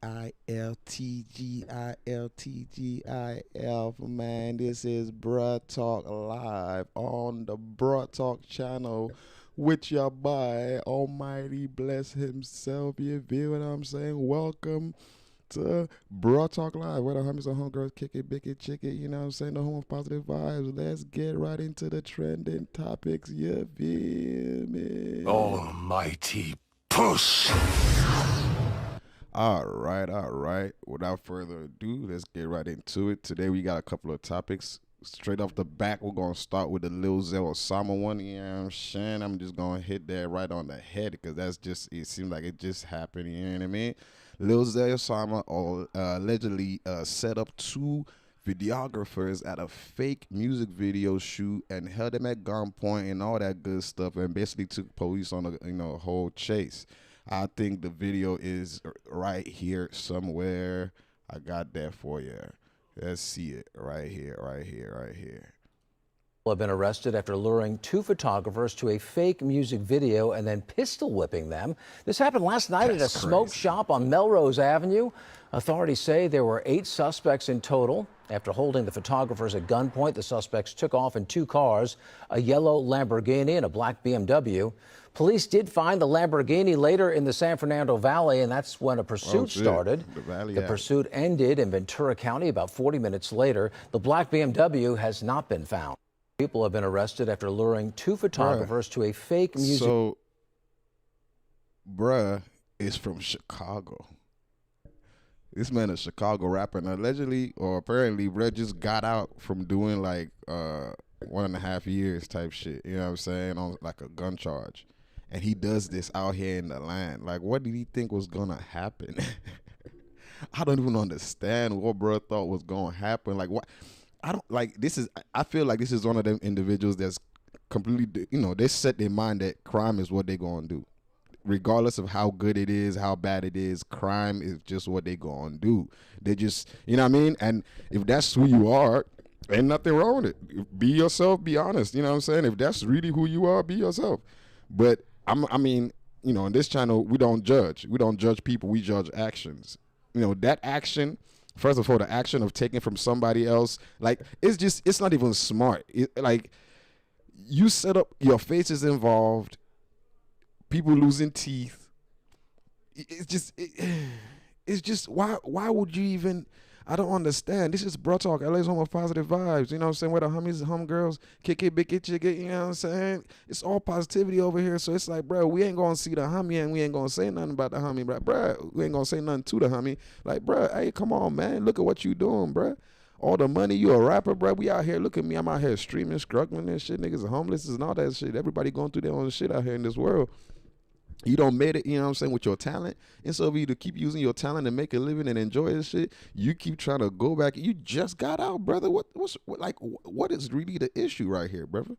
GILTGILTGIL, man. This is Bruh Talk Live on the Bruh Talk channel with your boy, Almighty Bless Himself. You feel what I'm saying? Welcome to Bruh Talk Live, where the homies and homegirls kick it, big it, chick it, you know what I'm saying? The home of positive vibes. Let's get right into the trending topics. You feel me? Almighty push. All right, all right. Without further ado, let's get right into it. Today we got a couple of topics. Straight off the back, we're going to start with the Lil Zay Osama one. You know what I'm saying? I'm just going to hit that right on the head because that's just, it seems like it just happened. You know what I mean? Lil Zay Osama allegedly set up two videographers at a fake music video shoot and held them at gunpoint and all that good stuff, and basically took police on a whole chase. I think the video is right here somewhere. I got that for you. Let's see it right here, right here, right here. Have been arrested after luring two photographers to a fake music video and then pistol whipping them. This happened last night at a smoke shop on Melrose Avenue. Authorities say there were 8 suspects in total. After holding the photographers at gunpoint, the suspects took off in 2 cars, a yellow Lamborghini and a black BMW. Police did find the Lamborghini later in the San Fernando Valley, and that's when a pursuit started. The pursuit ended in Ventura County about 40 minutes later. The black BMW has not been found. People have been arrested after luring 2 photographers to a fake music. So, bruh is from Chicago. This man is a Chicago rapper, and allegedly, or apparently, bruh just got out from doing like 1.5 years type shit. You know what I'm saying? On like a gun charge. And he does this out here in the land. Like, what did he think was gonna happen? I don't even understand what bruh thought was gonna happen. Like, what? I don't like this is. I feel like this is one of them individuals that's completely, they set their mind that crime is what they're gonna do, regardless of how good it is, how bad it is. Crime is just what they're gonna do. They just, you know what I mean. And if that's who you are, ain't nothing wrong with it. Be yourself. Be honest. You know what I'm saying. If that's really who you are, be yourself. But I mean, on this channel, we don't judge. We don't judge people. We judge actions. That action. First of all, the action of taking from somebody else, like, it's not even smart. Like, you set up, your face is involved, people losing teeth. It's just, why would you even, I don't understand. This is Bruh Talk, LA's home of positive vibes. You know what I'm saying? Where the homies and homegirls kick it, big it, chick it, you know what I'm saying? It's all positivity over here. So it's like, bro, we ain't gonna see the homie and we ain't gonna say nothing about the homie, bro. We ain't gonna say nothing to the homie. Like, bro, hey, come on, man. Look at what you doing, bro. All the money, you a rapper, bro. We out here, look at me. I'm out here streaming, struggling and shit. Niggas are homeless and all that shit. Everybody going through their own shit out here in this world. You don't made it, you know what I'm saying, with your talent. And so for you to keep using your talent and make a living and enjoy this shit, you keep trying to go back. You just got out, brother. What is really the issue right here, brother?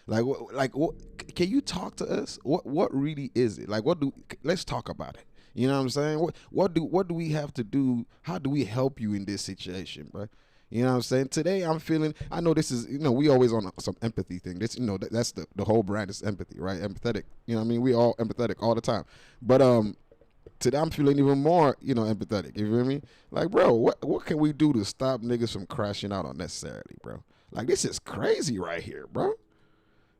What, can you talk to us? What really is it? Like, let's talk about it. You know what I'm saying? What do we have to do? How do we help you in this situation, bro? You know what I'm saying? Today I'm feeling, I know this is, we always on some empathy thing. This, that's the whole brand is empathy, right? Empathetic. You know what I mean? We all empathetic all the time. But today I'm feeling even more, empathetic. You feel me? Like, bro, what can we do to stop niggas from crashing out unnecessarily, bro? Like, this is crazy right here, bro.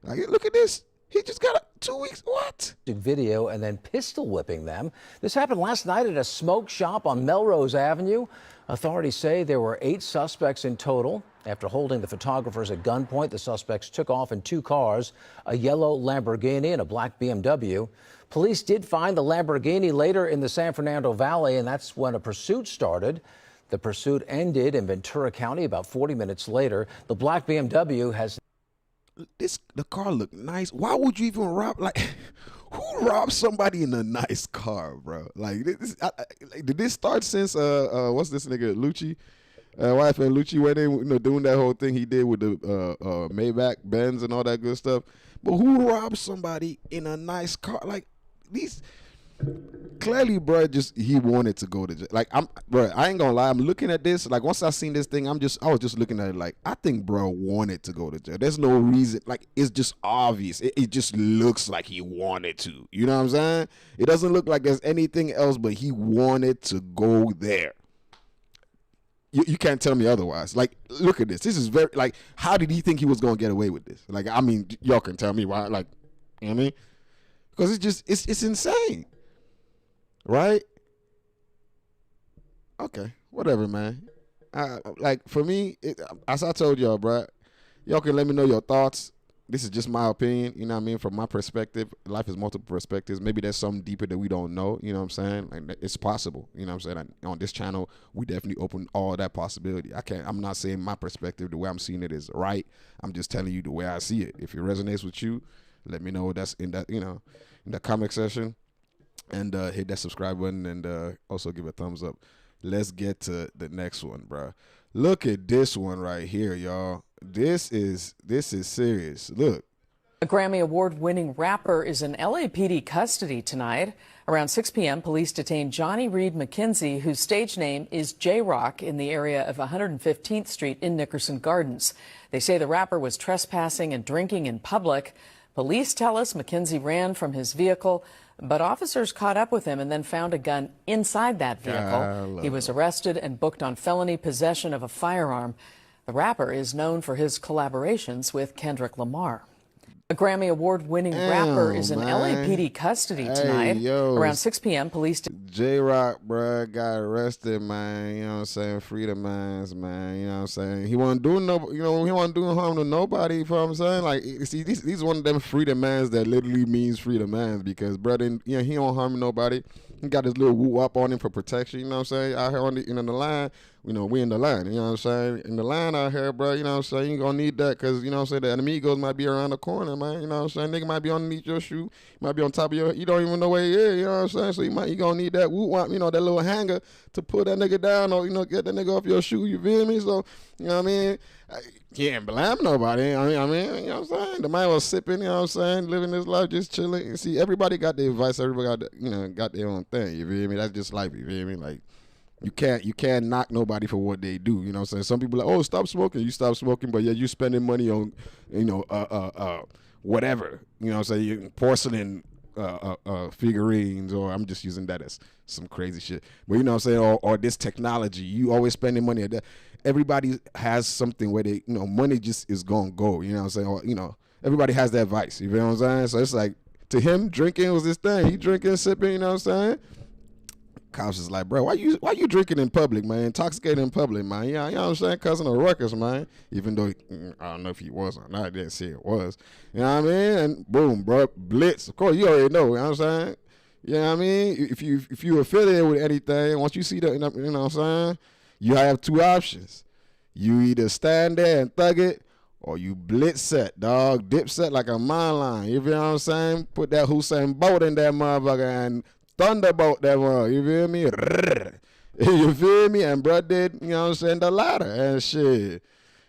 Like, look at this. He just got 2 weeks. What? Video and then pistol whipping them. This happened last night at a smoke shop on Melrose Avenue. Authorities say there were 8 suspects in total. After holding the photographers at gunpoint, the suspects took off in 2 cars, a yellow Lamborghini and a black BMW. Police did find the Lamborghini later in the San Fernando Valley, and that's when a pursuit started. The pursuit ended in Ventura County about 40 minutes later. The black BMW has... The car looked nice. Why would you even rob? Like, who robs somebody in a nice car, bro? Like, did this start since what's this nigga Lucci, wife and Lucci went in, doing that whole thing he did with the Maybach Benz and all that good stuff? But who robs somebody in a nice car? Like, these, Clearly, bro, just he wanted to go to jail. Like bro, I ain't gonna lie. I'm looking at this. Like once I seen this thing, I was just looking at it. Like I think bro wanted to go to jail. There's no reason. Like it's just obvious. It just looks like he wanted to. You know what I'm saying? It doesn't look like there's anything else, but he wanted to go there. You can't tell me otherwise. Like, look at this. This is very like. How did he think he was gonna get away with this? Like, I mean, y'all can tell me why. Like, you know what I mean? Because it's insane. Right? Okay, whatever, man. Like for me, as I told y'all, bro, y'all can let me know your thoughts. This is just my opinion, you know what I mean? From my perspective, life is multiple perspectives. Maybe there's something deeper that we don't know, you know what I'm saying? Like it's possible, you know what I'm saying? On this channel, we definitely open all that possibility. I'm not saying my perspective, the way I'm seeing it is right. I'm just telling you the way I see it. If it resonates with you, let me know. That's in that, in the comment section. And hit that subscribe button and also give a thumbs up. Let's get to the next one, bro. Look at this one right here, y'all. This is serious. Look. A Grammy Award-winning rapper is in LAPD custody tonight. Around 6 p.m., police detained Johnny Reed McKenzie, whose stage name is J-Rock, in the area of 115th Street in Nickerson Gardens. They say the rapper was trespassing and drinking in public. Police tell us McKenzie ran from his vehicle, but officers caught up with him and then found a gun inside that vehicle. He was arrested and booked on felony possession of a firearm. The rapper is known for his collaborations with Kendrick Lamar. A Grammy Award-winning rapper is in LAPD custody tonight. Around 6 p.m., police... J-Rock, bruh, got arrested, man. You know what I'm saying? Free the mans, man. You know what I'm saying? He wasn't doing he wasn't doing harm to nobody, you know what I'm saying? Like, see, these one of them free the mans that literally means free the mans because, brother, he don't harm nobody. He got his little woo-wop on him for protection, you know what I'm saying? Out here on the line, we in the line, you know what I'm saying? In the line out here, bro, you know what I'm saying? You gonna need that because, you know what I'm saying, the amigos might be around the corner, man, you know what I'm saying? Nigga might be underneath your shoe, might be on top of you don't even know where he is, you know what I'm saying? So you gonna need that woo-wop, that little hanger to pull that nigga down or, get that nigga off your shoe, you feel me? So, you know what I mean? Can't blame nobody, I mean, you know what I'm saying? The man was sipping, you know what I'm saying? Living his life, just chilling. See, everybody got their advice, everybody got, got their own thing, you feel me? That's just life, you feel me? Like, you can't knock nobody for what they do. You know what I'm saying? Some people are like, oh, stop smoking. You stop smoking, but yeah, you spending money on, whatever. You know what I'm saying? Porcelain figurines, or I'm just using that as some crazy shit. But you know what I'm saying? Or this technology. You always spending money at that. Everybody has something where they, money just is gonna go. You know what I'm saying? Or, everybody has that vice. You know what I'm saying? So it's like, to him, drinking was his thing. He drinking, sipping, you know what I'm saying? Cops is like, bro, why you drinking in public, man? Intoxicating in public, man. Yeah, you know what I'm saying? Cousin of ruckus, man. Even though I don't know if he was or not. I didn't see it was. You know what I mean? And boom, bro, blitz. Of course, you already know. You know what I'm saying? You know what I mean? If you affiliated with anything, once you see that, you know what I'm saying? You have two options. You either stand there and thug it, or you blitz set, dog. Dip set like a mine line. You feel what I'm saying? Put that Hussein Bolt in that motherfucker and thunderbolt that one, you feel me? You feel me? And bro did, you know what I'm saying, the latter and shit.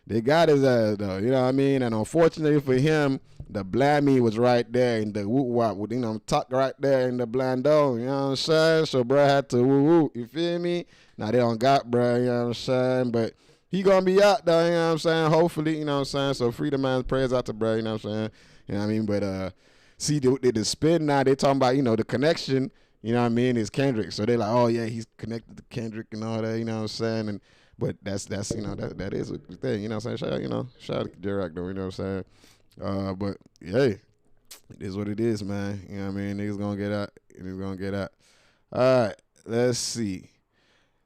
They got his ass though, you know what I mean? And unfortunately for him, the blammy was right there in the woo-wop, tucked right there in the blando, you know what I'm saying? So bro had to woo-woo, you feel me? Now they don't got bro, you know what I'm saying? But he gonna be out though, you know what I'm saying? Hopefully, you know what I'm saying? So freedom man's prayers out to bro, you know what I'm saying? You know what I mean? But see, the spin now, they talking about, the connection. You know what I mean? It's Kendrick. So they're like, oh yeah, he's connected to Kendrick and all that, you know what I'm saying? But that's that is a thing, you know what I'm saying? Shout out to J-Rock though, you know what I'm saying? But hey, it is what it is, man. You know what I mean? Niggas gonna get out. Niggas gonna get out. All right, let's see.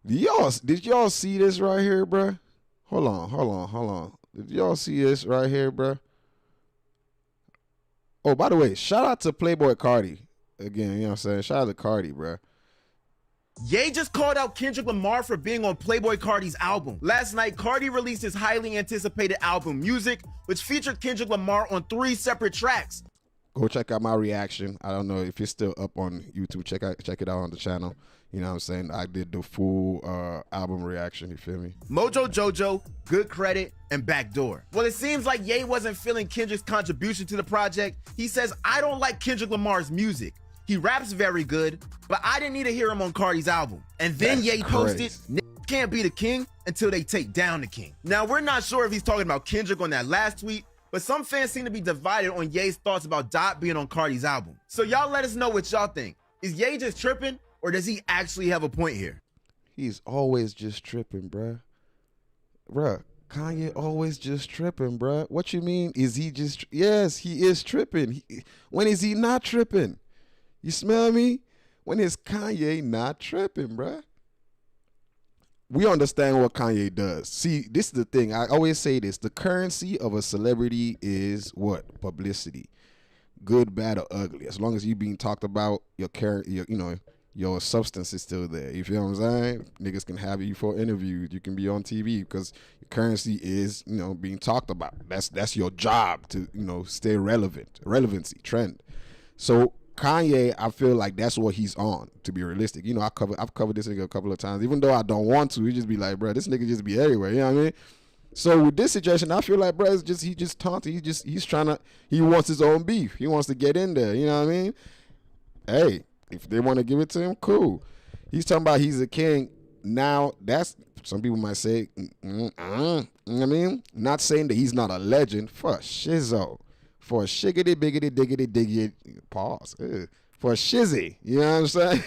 Did y'all see this right here, bruh? Hold on. Did y'all see this right here, bruh? Oh, by the way, shout out to Playboy Cardi. Again, you know what I'm saying? Shout out to Cardi, bro. Ye just called out Kendrick Lamar for being on Playboy Cardi's album. Last night, Cardi released his highly anticipated album, Music, which featured Kendrick Lamar on 3 separate tracks. Go check out my reaction. I don't know if it's still up on YouTube. Check it out on the channel. You know what I'm saying? I did the full album reaction, you feel me? Mojo Jojo, Good Credit, and Backdoor. Well, it seems like Ye wasn't feeling Kendrick's contribution to the project. He says, I don't like Kendrick Lamar's music. He raps very good, but I didn't need to hear him on Cardi's album. And then Ye posted, "Niggas can't be the king until they take down the king." Now, we're not sure if he's talking about Kendrick on that last tweet, but some fans seem to be divided on Ye's thoughts about Dot being on Cardi's album. So y'all let us know what y'all think. Is Ye just tripping, or does he actually have a point here? He's always just tripping, bruh. Bruh, Kanye always just tripping, bruh. What you mean? Is he just... Yes, he is tripping. When is he not tripping? You smell me? When is Kanye not tripping, bruh? We understand what Kanye does. See, this is the thing. I always say this. The currency of a celebrity is what? Publicity. Good, bad, or ugly. As long as you being talked about, your substance is still there. You feel what I'm saying? Niggas can have you for interviews. You can be on TV because your currency is, being talked about. That's your job to, stay relevant. Relevancy, trend. So Kanye, I feel like that's what he's on, to be realistic. I've covered this nigga a couple of times. Even though I don't want to, he just be like, bro, this nigga just be everywhere. You know what I mean? So with this situation, I feel like, bro, he just taunting. He wants his own beef. He wants to get in there. You know what I mean? Hey, if they want to give it to him, cool. He's talking about he's a king. Now, that's, some people might say, you know what I mean? Not saying that he's not a legend. For shizzo. For a shiggity, biggity, diggity, diggity, pause. For a shizzy. You know what I'm saying?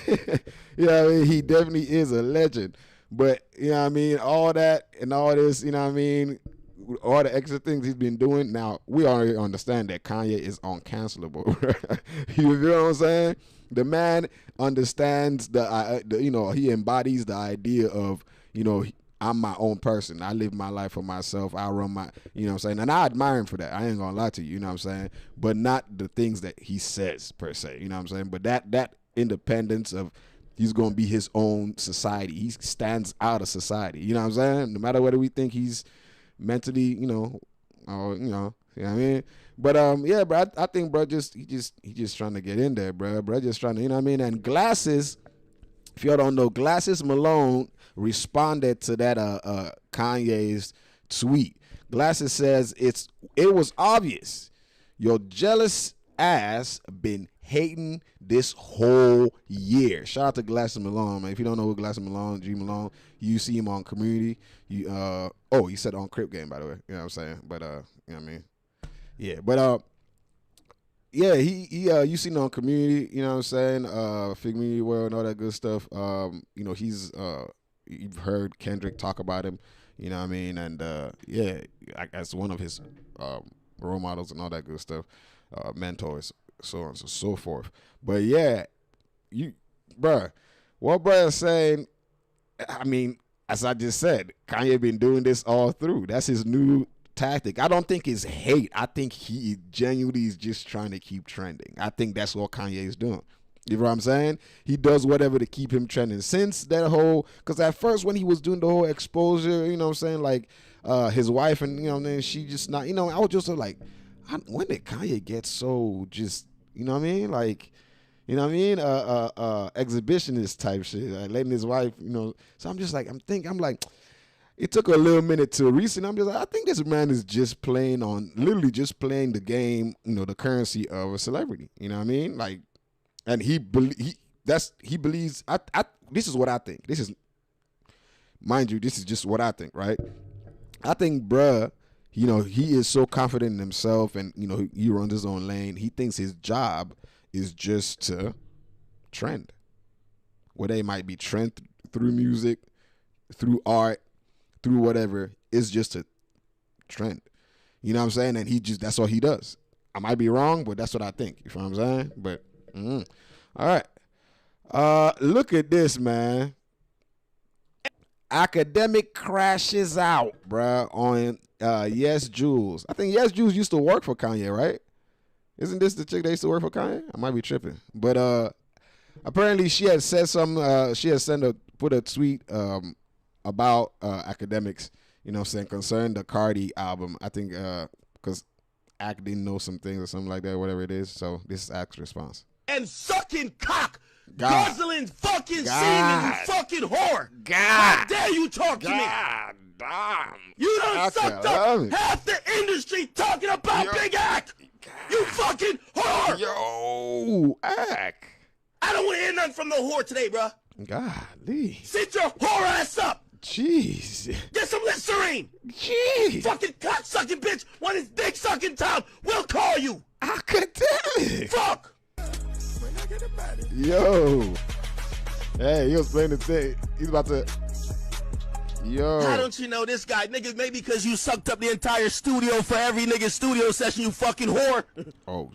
You know what I mean? He definitely is a legend. But, you know what I mean? All that and all this, you know what I mean? All the extra things he's been doing. Now, we already understand that Kanye is uncancelable. You feel what I'm saying? The man understands he embodies the idea of, I'm my own person. I live my life for myself. I run my, you know what I'm saying? And I admire him for that. I ain't gonna lie to you, you know what I'm saying? But not the things that he says per se, you know what I'm saying? But that independence of he's gonna be his own society. He stands out of society, you know what I'm saying? No matter whether we think he's mentally, or, you know what I mean? But yeah, bro, I think bro he just trying to get in there, bro. Bro just trying to, you know what I mean? And Glasses, if y'all don't know, Glasses Malone responded to that Kanye's tweet. Glasses says it was obvious your jealous ass been hating this whole year. Shout out to Glasses Malone, man. If you don't know who Glasses Malone, G Malone, you see him on Community. He said on Crip Game, by the way. You know what I'm saying? But you know what I mean? Yeah, but yeah, he you seen on Community, you know what I'm saying? Fig Media World and all that good stuff. He's you've heard Kendrick talk about him, you know what I mean? And yeah, as one of his role models and all that good stuff, mentors, so on and so forth. But yeah, what bruh is saying, I mean, as I just said, Kanye been doing this all through. That's his new tactic. I don't think it's hate. I think he genuinely is just trying to keep trending. I think that's what Kanye is doing. You know what I'm saying? He does whatever to keep him trending. Since that whole, because at first when he was doing the whole exposure, you know what I'm saying, like his wife and, then she just not, I was just like, when did Kanye get so just, you know what I mean? Like, you know what I mean? Exhibitionist type shit, like letting his wife, So I'm just like, I'm like, it took a little minute to reason. I'm just like, I think this man is just literally just playing the game, the currency of a celebrity. You know what I mean? Like, and he believes. This is what I think. This is, mind you, this is just what I think, right? I think, bruh, he is so confident in himself, and he runs his own lane. He thinks his job is just to trend. Whether it might be trend through music, through art, through whatever, it's just a trend. You know what I'm saying? And that's what he does. I might be wrong, but that's what I think. You know what I'm saying? But all right. Look at this, man. Akademiks crashes out, bruh, on Yes Julz. I think Yes Julz used to work for Kanye, right? Isn't this the chick that used to work for Kanye? I might be tripping. But apparently she had said something, she had put a tweet about Akademiks, saying concerning the Cardi album. I think because Ak didn't know some things or something like that, whatever it is. So this is Ak's response. And sucking cock. God. Guzzling fucking semen, you fucking whore. God. How dare you talk to me? God damn. You done I sucked love up it. half the industry talking about Big Ak. You fucking whore. Yo, Ak. I don't want to hear nothing from no whore today, bro. Golly. Sit your whore ass up. Jeez. Get some Listerine. Jeez. Fucking cock-sucking bitch. When it's dick-sucking time, we'll call you. Academics. Fuck. Yo. Hey, he was playing the thing. He's about to. Yo. How don't you know this guy? Nigga, maybe because you sucked up the entire studio for every nigga studio session, you fucking whore. Oh.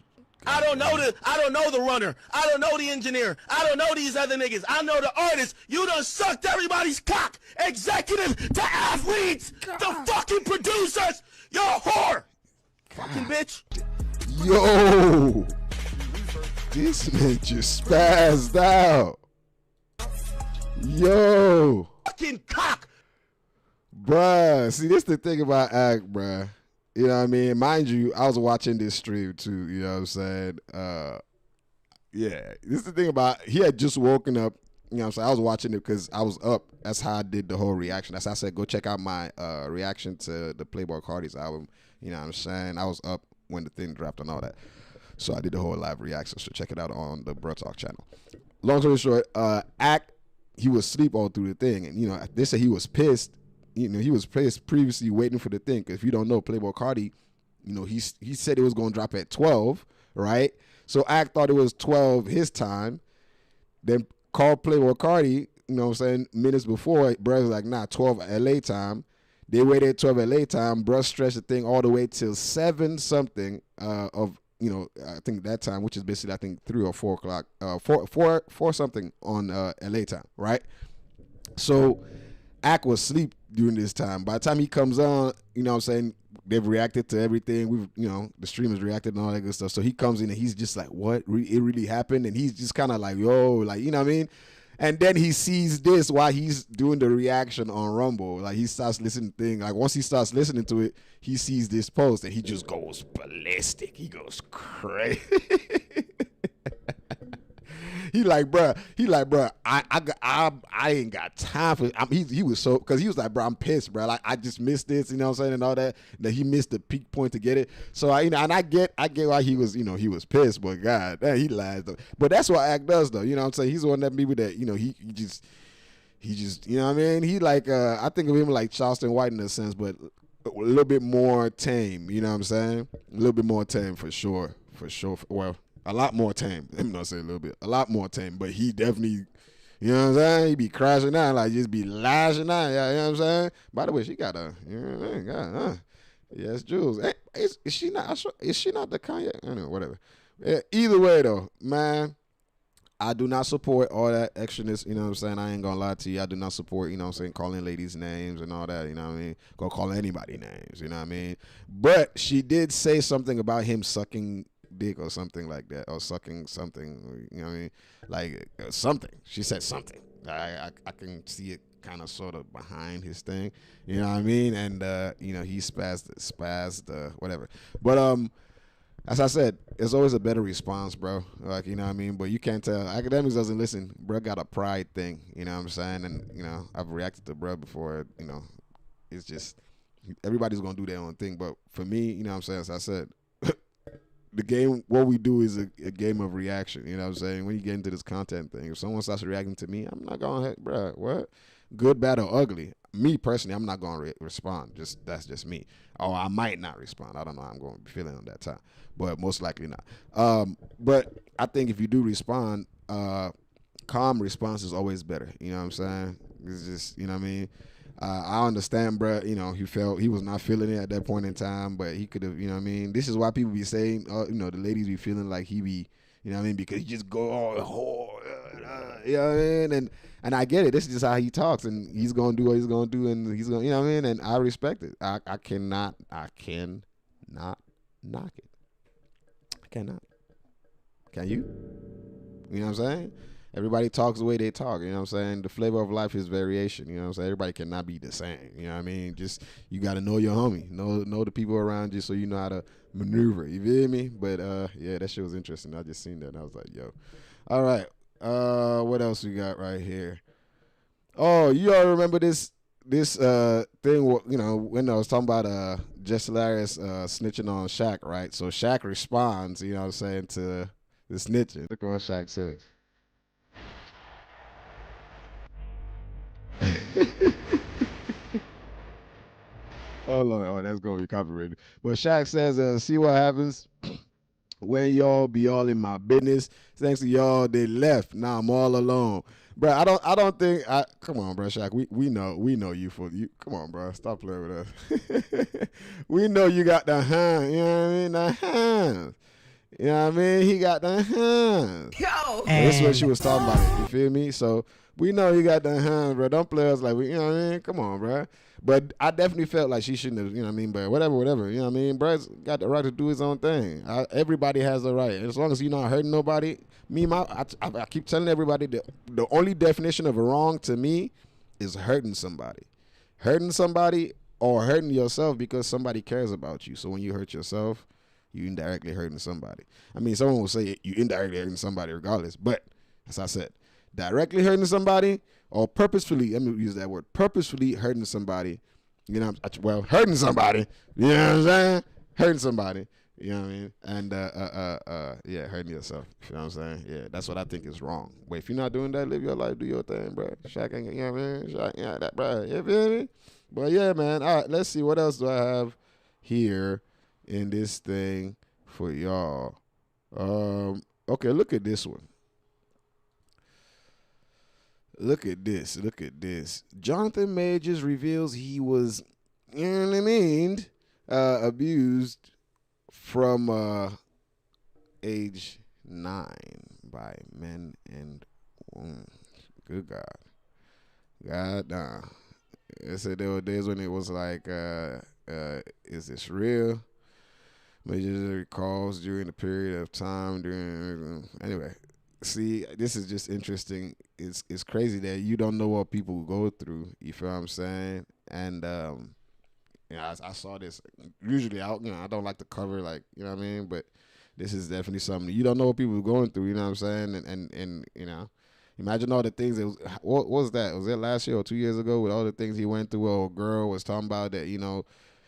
I don't know the runner. I don't know the engineer. I don't know these other niggas. I know the artist. You done sucked everybody's cock. Executive to athletes to fucking producers. You're a whore. Fucking bitch. Yo. This man just spazzed out. Yo. Fucking cock. Bruh. See, this the thing about Act, bruh. You know what I mean? Mind you, I was watching this stream too, you know what I'm saying? Yeah, this is the thing about, he had just woken up, you know what I'm saying? I was watching it because I was up. That's how I did the whole reaction. That's how I said, go check out my reaction to the Playboi Carti's album. You know what I'm saying? I was up when the thing dropped and all that. So I did the whole live reaction. So check it out on the Bro Talk channel. Long story short, Act, he was asleep all through the thing. And, you know, they said he was pissed. You know, he was previously waiting for the thing. If you don't know, Playboi Carti, you know, he said it was going to drop at 12, right? So Act thought it was 12 his time. Then called Playboi Carti, you know what I'm saying, minutes before. Bruh was like, nah, 12 LA time. They waited 12 LA time. Bruh stretched the thing all the way till 7 something of, you know, I think that time, which is basically, I think, 3 or 4 o'clock, 4 something on LA time, right? So Act was asleep during this time. By the time he comes on, you know what I'm saying, they've reacted to everything. We've, you know, the streamers reacted and all that good stuff. So he comes in and he's just like, what? It really happened? And he's just kind of like, yo, like, you know what I mean? And then he sees this while he's doing the reaction on Rumble. Like, he starts listening to things. Like, once he starts listening to it, he sees this post and he just goes ballistic. He goes crazy. He like, bruh, I ain't got time for. He was so, because he was like, bro, I'm pissed, bro. Like, I just missed this, you know what I'm saying, and all that. That he missed the peak point to get it. So I, you know, and I get why he was, you know, he was pissed, but God, he lies though. But that's what Act does though, you know what I'm saying. He's one of them people that, you know, he just, you know what I mean. He like, I think of him like Charleston White in a sense, but a little bit more tame. You know what I'm saying? A little bit more tame for sure. Well, a lot more tame. Let me not say a little bit. A lot more tame. But he definitely, you know what I'm saying? He be crashing out, like just be lashing out. You know what I'm saying? By the way, she got a, you know what I mean? God, yes, Julz. Hey, is she not? Is she not the Kanye? I don't know, whatever. Yeah, either way though, man, I do not support all that extraness. You know what I'm saying? I ain't gonna lie to you. I do not support, you know what I'm saying, calling ladies names and all that. You know what I mean? Go call anybody names. You know what I mean? But she did say something about him sucking dick or something like that, or sucking something, you know what I mean, like something. She said something. I can see it kind of sort of behind his thing, you know what I mean, and you know, he spazzed whatever. But as I said, there's always a better response, bro. Like, you know what I mean, but you can't tell. Akademiks doesn't listen. Bro got a pride thing, you know what I'm saying, and you know, I've reacted to bro before. You know, it's just everybody's gonna do their own thing, but for me, you know what I'm saying, as I said, the game, what we do is a game of reaction. You know what I'm saying? When you get into this content thing, if someone starts reacting to me, I'm not going to, bro, what? Good, bad, or ugly. Me, personally, I'm not going to respond. That's just me. Or I might not respond. I don't know how I'm going to be feeling on that time. But most likely not. But I think if you do respond, calm response is always better. You know what I'm saying? It's just, you know what I mean? I understand, bro. You know, he was not feeling it at that point in time, but he could have, you know what I mean? This is why people be saying, you know, the ladies be feeling like he be, you know what I mean? Because he just go all, you know what I mean? And I get it. This is just how he talks, and he's going to do what he's going to do, and he's going to, you know what I mean? And I respect it. I cannot knock it. I cannot. Can you? You know what I'm saying? Everybody talks the way they talk, you know what I'm saying? The flavor of life is variation, you know what I'm saying? Everybody cannot be the same, you know what I mean? Just, you got to know your homie, know the people around you so you know how to maneuver, you feel me? But, yeah, that shit was interesting. I just seen that, and I was like, yo. All right, what else we got right here? Oh, you all remember this thing, you know, when I was talking about Jess snitching on Shaq, right? So Shaq responds, you know what I'm saying, to the snitching. Look what Shaq says. Hold on. Oh, that's gonna be copyrighted. But Shaq says, see what happens when y'all be all in my business. Thanks to y'all, they left. Now I'm all alone. Bro, I don't think come on, bro, Shaq. We know you for you. Come on, bro. Stop playing with us. We know you got the hand, you know what I mean? The hands. You know what I mean? He got the hands. Yo. That's what she was talking about. You feel me? So we know you got the hands, bro. Don't play us like we, you know what I mean? Come on, bro. But I definitely felt like she shouldn't have, you know what I mean? But whatever, you know what I mean? Bro's got the right to do his own thing. Everybody has the right. As long as you're not hurting nobody. I keep telling everybody that the only definition of a wrong to me is hurting somebody. Hurting somebody or hurting yourself because somebody cares about you. So when you hurt yourself, you indirectly hurting somebody. I mean, someone will say you indirectly hurting somebody regardless. But as I said, directly hurting somebody or purposefully, let me use that word, purposefully hurting somebody, you know, well, hurting somebody, you know what I'm saying? Hurting somebody, you know what I mean? And, yeah, hurting yourself, you know what I'm saying? Yeah, that's what I think is wrong. But if you're not doing that, live your life, do your thing, bro. Shaq ain't, you know what I mean? Shaq, yeah, that, bro, you feel me? But yeah, man, all right, let's see, what else do I have here in this thing for y'all? Okay, look at this one. Look at this. Johnathan Majors reveals he was, you know what I mean, abused from age 9 by men and women. Good God. God damn. They said there were days when it was like, is this real? Majors recalls during the period of time anyway. See, this is just interesting. It's crazy that you don't know what people go through. You feel what I'm saying? And you know, I saw this. Usually, I don't like to cover, like, you know what I mean. But this is definitely something you don't know what people are going through. You know what I'm saying? And you know, imagine all the things. What was that? Was it last year or 2 years ago with all the things he went through? Or a girl was talking about that. You know,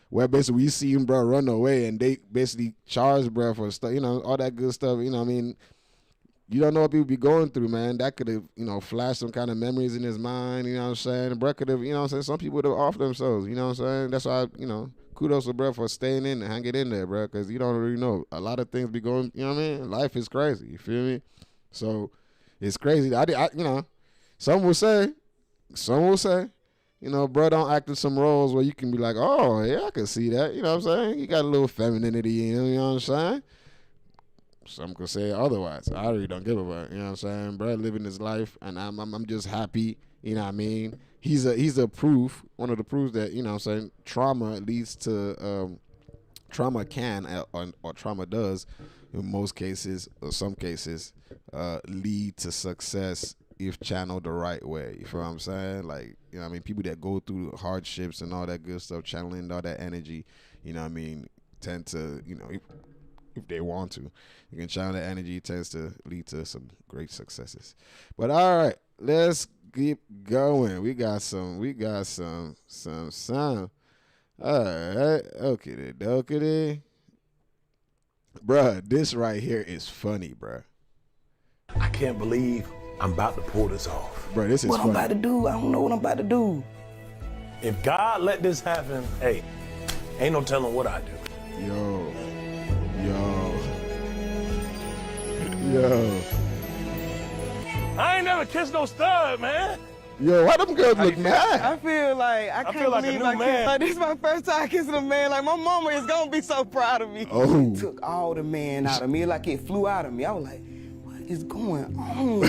where basically we see him, bro, run away, and they basically charged, bro, for stuff. You know, all that good stuff. You know what I mean? You don't know what people be going through, man. That could have, you know, flashed some kind of memories in his mind, you know what I'm saying? Bro could have, you know what I'm saying? Some people would have off themselves, you know what I'm saying? That's why, you know, kudos to bro for staying in and hanging in there, bro, because you don't really know. A lot of things be going, you know what I mean? Life is crazy, you feel me? So it's crazy. You know, some will say, you know, bro don't act in some roles where you can be like, oh, yeah, I can see that, you know what I'm saying? You got a little femininity in him, you know what I'm saying? Some could say otherwise. I really don't give a fuck. You know what I'm saying? Bro living his life, and I'm just happy. You know what I mean? He's a proof, one of the proofs that, you know what I'm saying, trauma leads to, trauma can, or trauma does, in most cases, or some cases, lead to success if channeled the right way. You feel what I'm saying? Like, you know what I mean? People that go through hardships and all that good stuff, channeling all that energy, you know what I mean, tend to, you know, if they want to. You can channel that energy, it tends to lead to some great successes. But all right, let's keep going. We got some. All right, okay. Bruh, this right here is funny, bruh. I can't believe I'm about to pull this off. Bruh, this is What funny. I'm about to do, I don't know what I'm about to do. If God let this happen, hey, ain't no telling what I do. Yo. I ain't never kissed no stud, man. Yo, why them girls look mad? I feel like I can't like a believe new I man. kissed. Like, this is my first time kissing a man. Like, my mama is gonna be so proud of me. Oh. It took all the man out of me, like it flew out of me. I was like, what is going on?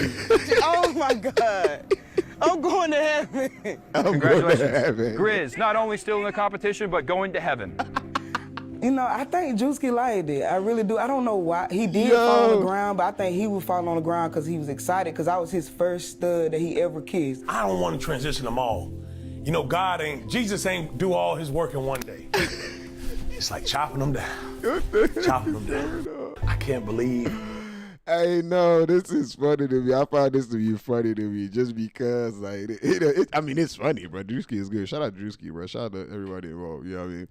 Oh my God. I'm going to heaven. Congratulations. Grizz, not only still in the competition, but going to heaven. You know, I think Druski liked it. I really do. I don't know why. He did fall on the ground, but I think he was falling on the ground because he was excited because I was his first stud that he ever kissed. I don't want to transition them all. You know, Jesus ain't do all his work in one day. It's like chopping them down. I can't believe. Hey, no, this is funny to me. I found this to be funny to me just because, like, I mean, it's funny, bro. Druski is good. Shout out Druski, bro. Shout out to everybody involved. You know what I mean?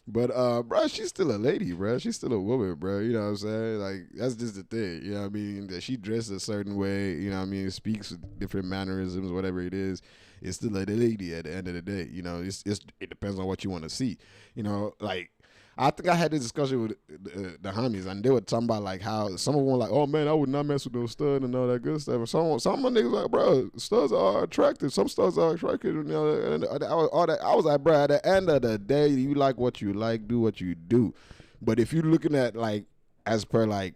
But, bro, she's still a lady, bro. She's still a woman, bro. You know what I'm saying? Like, that's just the thing. You know what I mean? That she dressed a certain way, you know what I mean? Speaks with different mannerisms, whatever it is. it's still a lady at the end of the day. You know, it depends on what you want to see. You know, like I think I had this discussion with the homies, and they were talking about like how some of them were like, "Oh man, I would not mess with those studs and all that good stuff." And some of my niggas like, "Bro, studs are attractive. Some studs are attractive." You know, and all that. I was like, "Bro, at the end of the day, you like what you like, do what you do." But if you're looking at like as per like,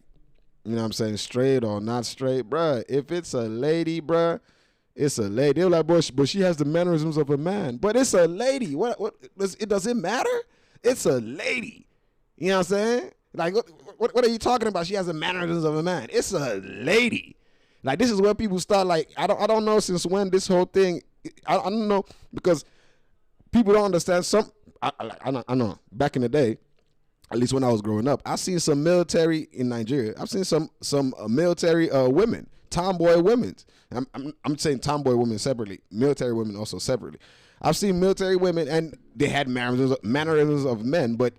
you know what I'm saying, straight or not straight, bro, if it's a lady, bro, it's a lady. They're like, but she has the mannerisms of a man. But it's a lady. What it doesn't matter? It's a lady. You know what I'm saying? Like, what are you talking about? She has the mannerisms of a man. It's a lady. Like, this is where people start, like, I don't know since when this whole thing, I don't know, because people don't understand I know, back in the day, at least when I was growing up, I seen some military in Nigeria. I've seen some military women, tomboy women. I'm saying tomboy women separately, military women also separately. I've seen military women, and they had mannerisms of men, but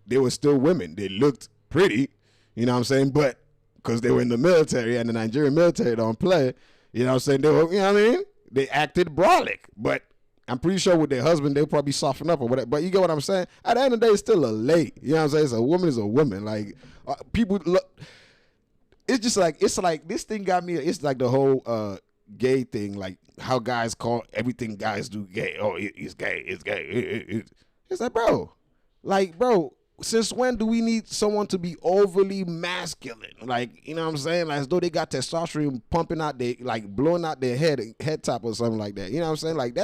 they were still women. They looked pretty, you know what I'm saying? But because they were in the military, and the Nigerian military don't play, you know what I'm saying? They were, you know what I mean? They acted brolic, but I'm pretty sure with their husband, they'll probably soften up or whatever. But you get what I'm saying? At the end of the day, it's still a lady. You know what I'm saying? It's a woman is a woman. Like, people look, it's just like, it's like, this thing got me, it's like the whole gay thing, like how guys call everything guys do gay. Oh, it's gay, it's gay. It's like, bro, since when do we need someone to be overly masculine? Like, you know what I'm saying? Like, as though they got testosterone pumping out their, like, blowing out their head top or something like that. You know what I'm saying? Like,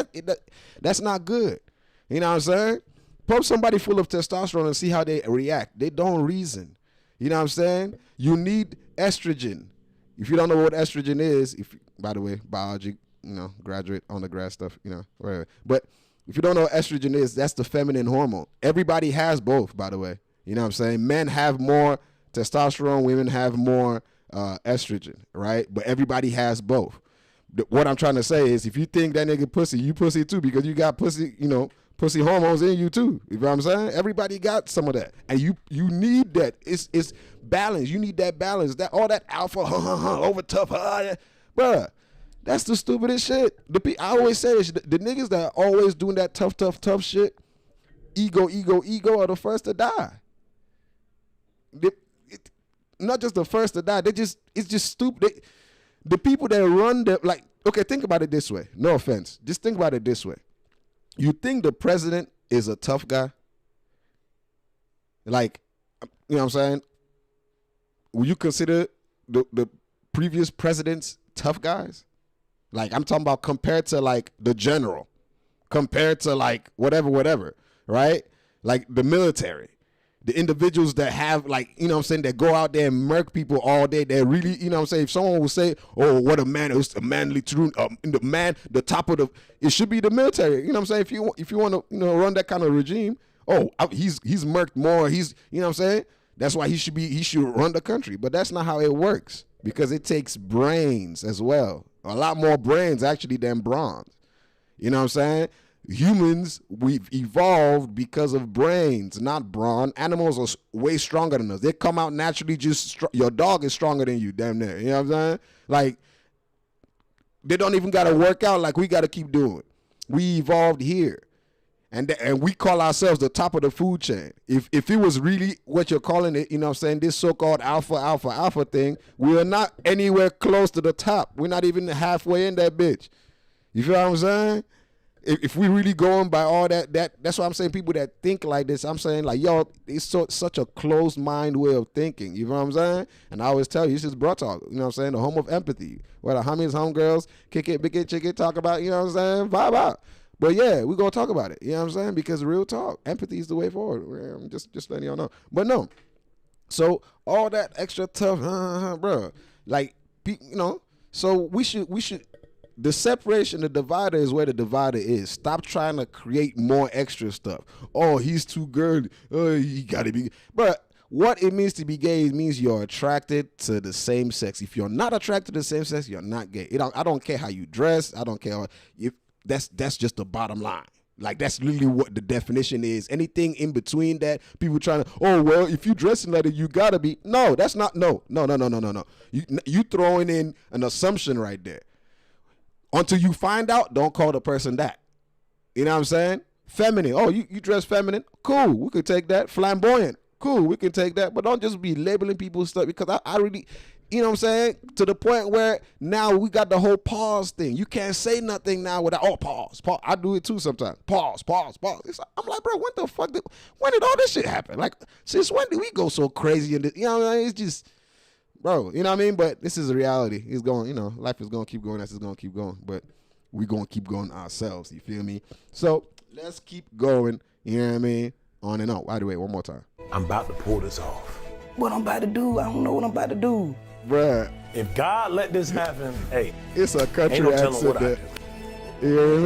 that's not good. You know what I'm saying? Pump somebody full of testosterone and see how they react. They don't reason. You know what I'm saying? You need estrogen. If you don't know what estrogen is, by the way, biology, you know, graduate, undergrad stuff, you know, whatever. But if you don't know what estrogen is, that's the feminine hormone. Everybody has both, by the way. You know what I'm saying? Men have more testosterone, women have more estrogen, right? But everybody has both. What I'm trying to say is, if you think that nigga pussy, you pussy too, because you got pussy, you know, pussy hormones in you too. You know what I'm saying? Everybody got some of that. And you need that. It's balance. You need that balance. That all that alpha, over tough, bruh. That's the stupidest shit. I always say this, the niggas that are always doing that tough shit, ego are the first to die. Not just the first to die. It's just stupid. The people that run like, okay, think about it this way. No offense. Just think about it this way. You think the president is a tough guy? Like, you know what I'm saying? Will you consider the previous presidents tough guys? Like, I'm talking about compared to, like, the general, compared to, like, whatever, right? Like, the military, the individuals that have, like, you know what I'm saying, that go out there and murk people all day. They're really, you know what I'm saying, if someone will say, oh, what a man, it's a manly true, the top of the, it should be the military. You know what I'm saying? If you want to, you know, run that kind of regime, he's murked more. He's, you know what I'm saying? That's why he should run the country. But that's not how it works, because it takes brains as well. A lot more brains, actually, than bronze. You know what I'm saying? Humans, we've evolved because of brains, not brawn. Animals are way stronger than us. They come out naturally your dog is stronger than you, damn near. You know what I'm saying? Like, they don't even got to work out like we got to keep doing. We evolved here. And we call ourselves the top of the food chain. If it was really what you're calling it, you know what I'm saying, this so-called alpha thing, we are not anywhere close to the top. We're not even halfway in that bitch. You feel what I'm saying? If we really going by all that's why I'm saying people that think like this, I'm saying, like, yo, it's such a closed mind way of thinking. You know what I'm saying? And I always tell you, this is bro talk. You know what I'm saying? The home of empathy. Where the homies, homegirls, kick it, big it, chick it, talk about, you know what I'm saying? Vibe out. But yeah, we're going to talk about it. You know what I'm saying? Because real talk, empathy is the way forward. I'm just letting y'all know. But no. So all that extra tough, bro, like, you know, so we should, the separation, the divider is where the divider is. Stop trying to create more extra stuff. Oh, he's too girly. Oh, he got to be. But what it means to be gay, it means you're attracted to the same sex. If you're not attracted to the same sex, you're not gay. I don't care how you dress. I don't care if. That's just the bottom line. Like, that's literally what the definition is. Anything in between that, people trying to, oh, well, if you dressing like it, you gotta be. No, that's not, no. You throwing in an assumption right there. Until you find out, don't call the person that. You know what I'm saying? Feminine. Oh, you dress feminine? Cool. We could take that. Flamboyant. Cool. We can take that. But don't just be labeling people's stuff, because I really, you know what I'm saying? To the point where now we got the whole pause thing. You can't say nothing now without, pause. I do it too sometimes. Pause. I'm like, bro, when the fuck when did all this shit happen? Like, since when did we go so crazy? You know what I mean? It's just, bro, you know what I mean? But this is a reality. It's going, you know, life is going to keep going. That's just going to keep going. But we're going to keep going ourselves. You feel me? So let's keep going. You know what I mean? On and on. By the way, one more time. I'm about to pull this off. What I'm about to do, I don't know what I'm about to do. Bruh. If God let this happen, hey, it's a country ain't no telling accent what I that, do. you know what I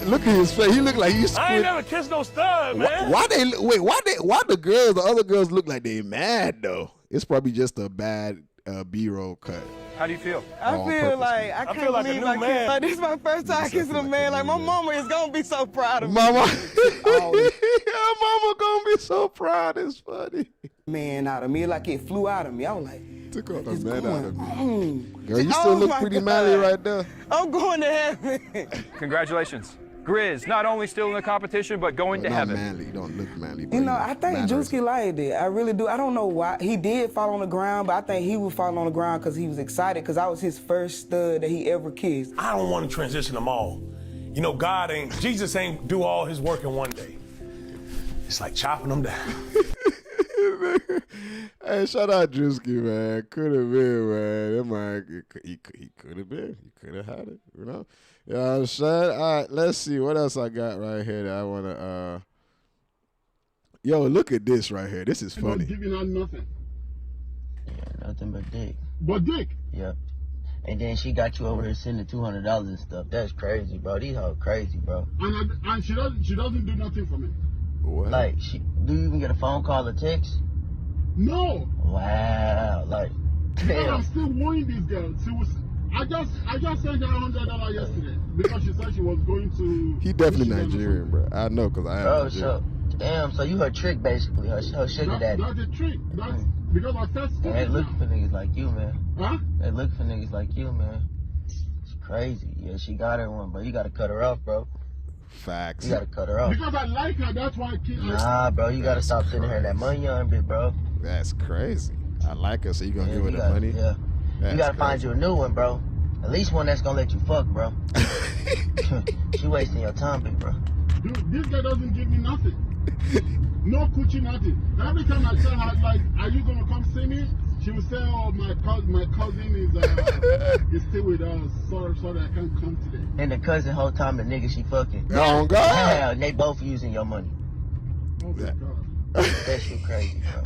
mean? Look at his face. He look like he's. I ain't never kissed no stud, man. Why the other girls look like they mad though? It's probably just a bad B-roll cut. How do you feel? I feel like I can't like a believe new I kissed. man. Like, this is my first time kissing a man. Like, my mama is gonna be so proud of me. Mama, yeah, mama gonna be so proud. It's funny. Man out of me, like it flew out of me. I was like, Took all the it's man out of going. me. Girl, you still look my pretty God. manly right there. I'm going to heaven. Congratulations. Grizz, not only still in the competition, but going to Not heaven. manly. You don't look manly. You know, I think Druski liked it. I really do. I don't know why. He did fall on the ground, but I think he was falling on the ground because he was excited, because I was his first stud that he ever kissed. I don't want to transition them all. You know, Jesus ain't do all his work in one day. It's like chopping them down. Hey, shout out Druski, man. Could have been, man. That man, he could have been. He could have had it, you know? You know what I'm saying? All right, let's see. What else I got right here that I want to, Yo, look at this right here. This is funny. Giving her nothing. Yeah, nothing but dick. But dick? Yep. And then she got you over here sending $200 and stuff. That's crazy, bro. These hoes crazy, bro. And she doesn't do nothing for me. What? Like, do you even get a phone call or text? No. Wow. Like, damn. I'm still warning this girl. I just sent her $100 yesterday because she said she was going to. He definitely Nigerian, bro. I know, because I am Bro, Nigerian. so, damn, so you her trick, basically. Her sugar daddy. That's a trick. That's because I said stupid. They looking for niggas like you, man. Huh? They looking for niggas like you, man. It's crazy. Yeah, she got her one, bro. You gotta cut her off, bro. Facts. You gotta cut her off. Because I like her, that's why I keep. Nah, bro, you gotta stop sending her that money on bit, bro. That's crazy. I like her, so you gonna give her the money? Yeah. That's You gotta find crazy. you a new one, bro. At least one that's gonna let you fuck, bro. She wasting your time, big bro. Dude, this guy doesn't give me nothing. No coochie, nothing. Every time I tell her, like, are you gonna come see me? She will say, oh, my cousin is still with us. Sorry, I can't come today. And the cousin whole time the nigga she fucking. Oh, God. Yeah, and they both using your money. Oh, my God. That shit crazy, bro.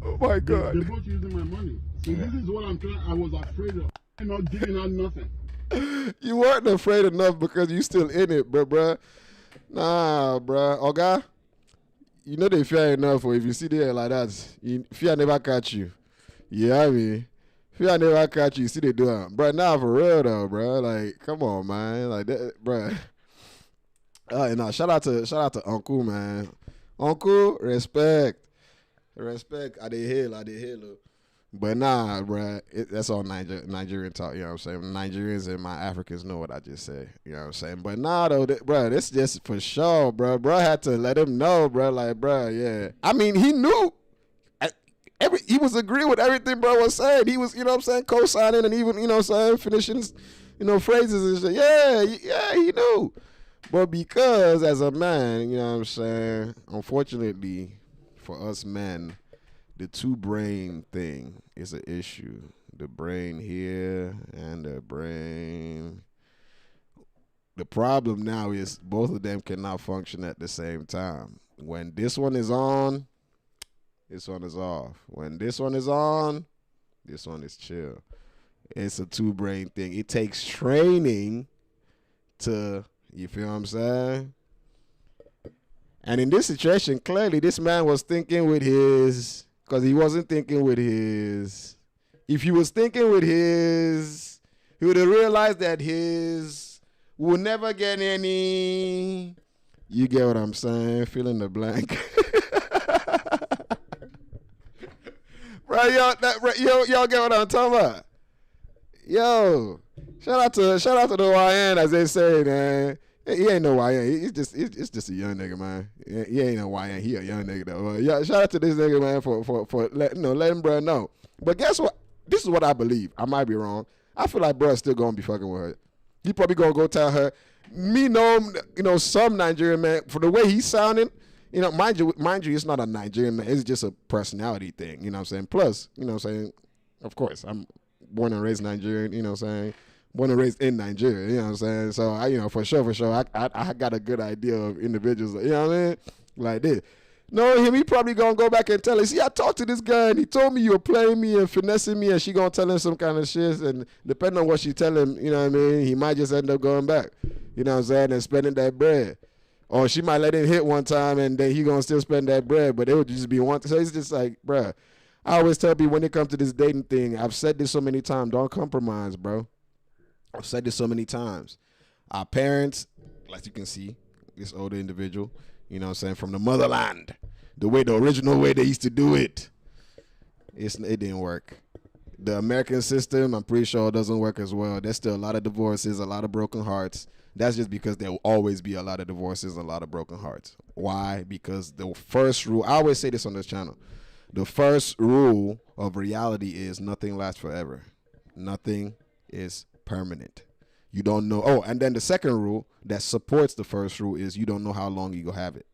Oh, my God. They're both using my money. So this is what I was afraid of. I'm not giving her nothing. You weren't afraid enough because you still in it, bruh. Nah, bruh. Okay? You know they fear enough, or if you see there like that, fear never catch you. Yeah, I mean, fear never catch you. See they do it, bruh. Nah, for real though, bruh. Like, come on, man. Like that, bruh. Nah, shout out to Uncle, man. Uncle, respect. I dey hail. But nah, bruh, that's all Nigerian talk, you know what I'm saying? Nigerians and my Africans know what I just said, you know what I'm saying? But nah, though, bruh, this just for sure, bruh. Bruh had to let him know, bruh, like, bruh, yeah. I mean, he knew. He was agreeing with everything bro was saying. He was, you know what I'm saying, co-signing and even, you know what I'm saying, finishing, you know, phrases and shit. Yeah, he knew. But because as a man, you know what I'm saying, unfortunately for us men, the two brain thing is an issue. The brain here and the brain. The problem now is both of them cannot function at the same time. When this one is on, this one is off. When this one is on, this one is chill. It's a two brain thing. It takes training to, you feel what I'm saying? And in this situation, clearly this man was thinking with his. Because he wasn't thinking with his. If he was thinking with his, he would have realized that his will never get any. You get what I'm saying? Fill in the blank. Bro, Right, y'all get what I'm talking about? Yo, shout out to the YN, as they say, man. He ain't no YN. It's just a young nigga, man. He ain't no YN. He a young nigga though. Yeah, shout out to this nigga, man, for letting bruh know. But guess what? This is what I believe. I might be wrong. I feel like bruh's still gonna be fucking with her. He probably gonna go tell her. Me know some Nigerian man, for the way he's sounding. Mind you, it's not a Nigerian man. It's just a personality thing. You know what I'm saying? Plus, you know what I'm saying? Of course, I'm born and raised Nigerian. You know what I'm saying? Born and raised in Nigeria. You know what I'm saying? So, for sure, I got a good idea of individuals. You know what I mean? Like this. No, he probably gonna go back and tell her, see, I talked to this guy and he told me you were playing me and finessing me, and she gonna tell him some kind of shit, and depending on what she tell him, you know what I mean, he might just end up going back, you know what I'm saying, and spending that bread. Or she might let him hit one time and then he gonna still spend that bread, but it would just be one. So it's just like, bruh, I always tell people when it comes to this dating thing, I've said this so many times, don't compromise, bro. I've said this so many times. Our parents, like you can see, this older individual, you know what I'm saying, from the motherland, the original way they used to do it, it didn't work. The American system, I'm pretty sure it doesn't work as well. There's still a lot of divorces, a lot of broken hearts. That's just because there will always be a lot of divorces, a lot of broken hearts. Why? Because the first rule, I always say this on this channel, the first rule of reality is nothing lasts forever. Nothing is permanent. You don't know. Oh, and then the second rule that supports the first rule is you don't know how long you're going to have it.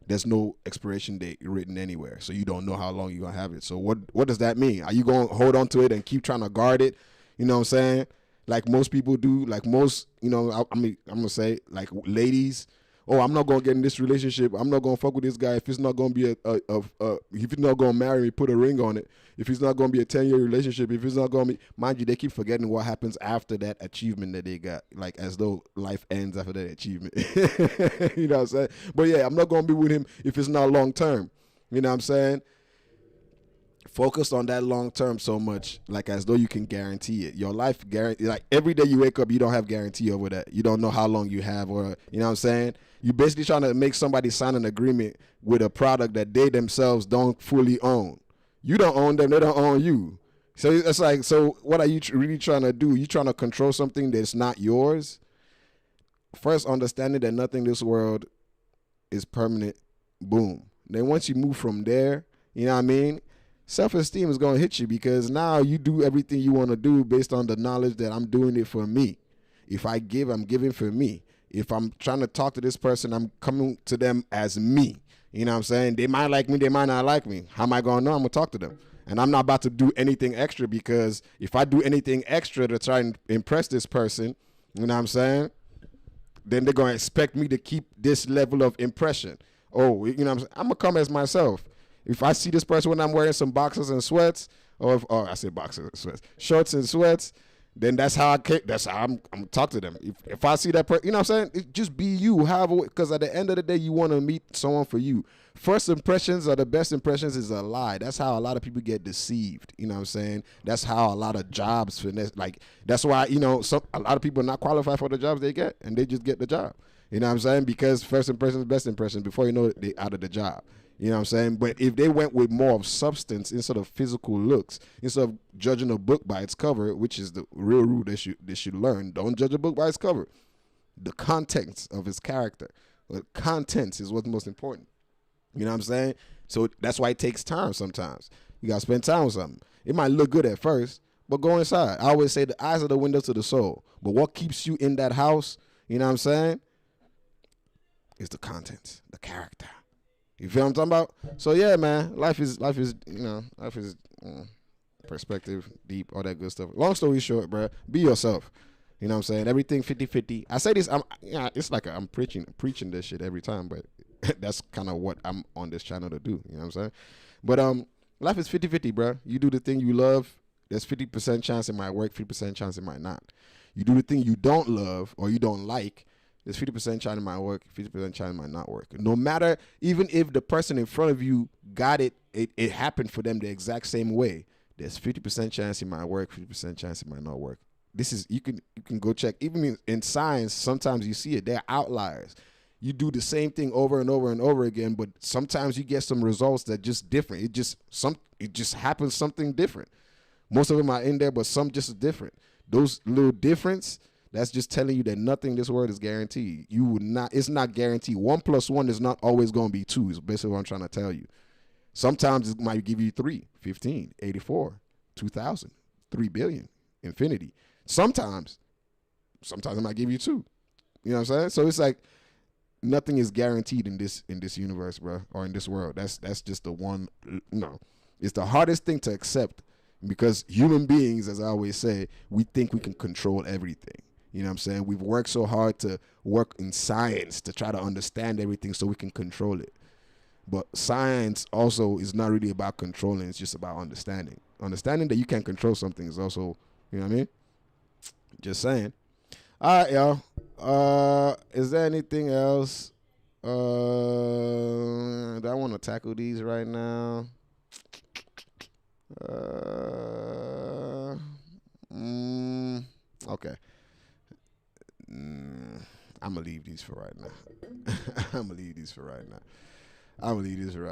There's no expiration date written anywhere, so you don't know how long you're going to have it. So what does that mean? Are you going to hold on to it and keep trying to guard it? You know what I'm saying? Like most people do, like most, I'm going to say, like ladies, oh, I'm not going to get in this relationship. I'm not going to fuck with this guy if it's not going to be if he's not going to marry me, put a ring on it. If it's not going to be a 10-year relationship, if it's not going to be, mind you, they keep forgetting what happens after that achievement that they got, like as though life ends after that achievement. You know what I'm saying? But yeah, I'm not going to be with him if it's not long term. You know what I'm saying? Focus on that long term so much, like as though you can guarantee it. Your life guarantee, like every day you wake up, you don't have guarantee over that. You don't know how long you have, or you know what I'm saying? You're basically trying to make somebody sign an agreement with a product that they themselves don't fully own. You don't own them, they don't own you. So it's like, so what are you really trying to do? You trying to control something that's not yours? First, understanding that nothing in this world is permanent, boom. Then once you move from there, you know what I mean? Self-esteem is going to hit you, because now you do everything you want to do based on the knowledge that I'm doing it for me. If I give, I'm giving for me. If I'm trying to talk to this person, I'm coming to them as me. You know what I'm saying? They might like me, they might not like me. How am I going to know? I'm going to talk to them. And I'm not about to do anything extra, because if I do anything extra to try and impress this person, you know what I'm saying? Then they're going to expect me to keep this level of impression. Oh, you know what I'm saying? I'm going to come as myself. If I see this person when I'm wearing some boxers and sweats, I say boxers and sweats, shorts and sweats, then that's how I'm gonna talk to them. If I see that person, you know what I'm saying? Just be you, because at the end of the day, you want to meet someone for you. First impressions are the best impressions is a lie. That's how a lot of people get deceived. You know what I'm saying? That's how a lot of jobs finesse. Like that's why a lot of people are not qualified for the jobs they get, and they just get the job. You know what I'm saying? Because first impression is best impression. Before you know it, they out of the job. You know what I'm saying? But if they went with more of substance instead of physical looks, instead of judging a book by its cover, which is the real rule they should learn. Don't judge a book by its cover. The contents of its character. The contents is what's most important. You know what I'm saying? So that's why it takes time sometimes. You got to spend time with something. It might look good at first, but go inside. I always say the eyes are the window to the soul. But what keeps you in that house, you know what I'm saying, is the contents, the character. You feel what I'm talking about? So yeah, man, life is perspective, deep, all that good stuff. Long story short, bro, be yourself. You know what I'm saying? Everything 50-50. I say this, it's like I'm preaching this shit every time, but that's kind of what I'm on this channel to do. You know what I'm saying? But life is 50-50, bro. You do the thing you love, there's 50% chance it might work, 50% chance it might not. You do the thing you don't love or you don't like, there's 50% chance it might work, 50% chance it might not work. No matter, even if the person in front of you got it happened for them the exact same way, there's 50% chance it might work, 50% chance it might not work. This is, you can go check. Even in science, sometimes you see it. They're outliers. you do the same thing over and over and over again, but sometimes you get some results that just different. It just happens something different. Most of them are in there, but some just different. Those little difference, that's just telling you that nothing in this world is guaranteed. It's not guaranteed. 1 + 1 is not always going to be 2, is basically what I'm trying to tell you. Sometimes it might give you 3, 15, 84, 2,000, 3 billion, infinity. Sometimes it might give you 2. You know what I'm saying? So it's like nothing is guaranteed in this universe, bro, or in this world. That's just the one. No, it's the hardest thing to accept because human beings, as I always say, we think we can control everything. You know what I'm saying? We've worked so hard to work in science to try to understand everything so we can control it. But science also is not really about controlling. It's just about understanding. Understanding that you can't control something is also, you know what I mean? Just saying. All right, y'all. Is there anything else? Do I want to tackle these right now? Okay. I'm going to leave these for right now. I'm going to leave these for right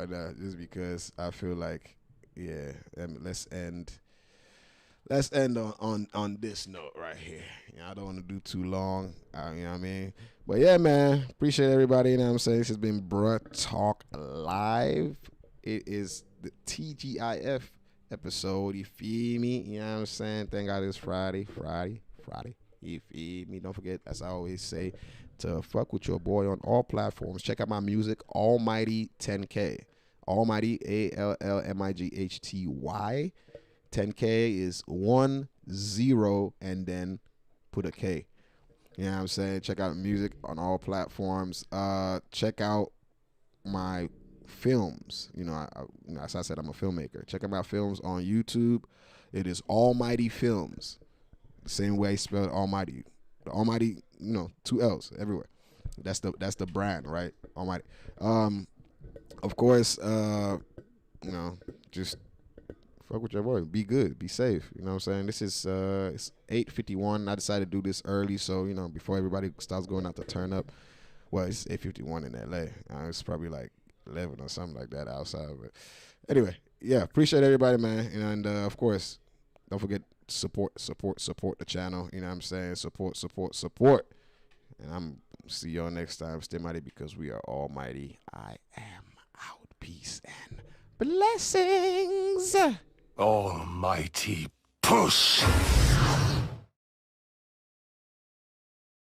now. Just because I feel like, yeah, let's end on this note right here. You know, I don't want to do too long. You know what I mean? But yeah, man, appreciate everybody. You know what I'm saying? This has been Bruh Talk Live. It is the TGIF episode. You feel me? You know what I'm saying? Thank God it's Friday. You feel me? Don't forget, as I always say, to fuck with your boy on all platforms. Check out my music, Almighty 10K. Almighty, ALLMIGHTY. 10K is 10 and then put a K. You know what I'm saying? Check out music on all platforms. Check out my films. You know, as I said, I'm a filmmaker. Check out my films on YouTube. It is Almighty Films. The same way I spelled Almighty. The Almighty, 2 L's everywhere. That's the brand, right? Almighty. Of course, just fuck with your boy. Be good. Be safe. You know what I'm saying? This is it's 8:51. I decided to do this early, so before everybody starts going out to turn up. Well, it's 8:51 in LA. It's probably like 11 or something like that outside. But anyway, yeah, appreciate everybody, man. And of course, don't forget support the channel. You know what I'm saying? Support. And I'm see y'all next time. Stay mighty because we are almighty. I am out. Peace and blessings. Almighty push.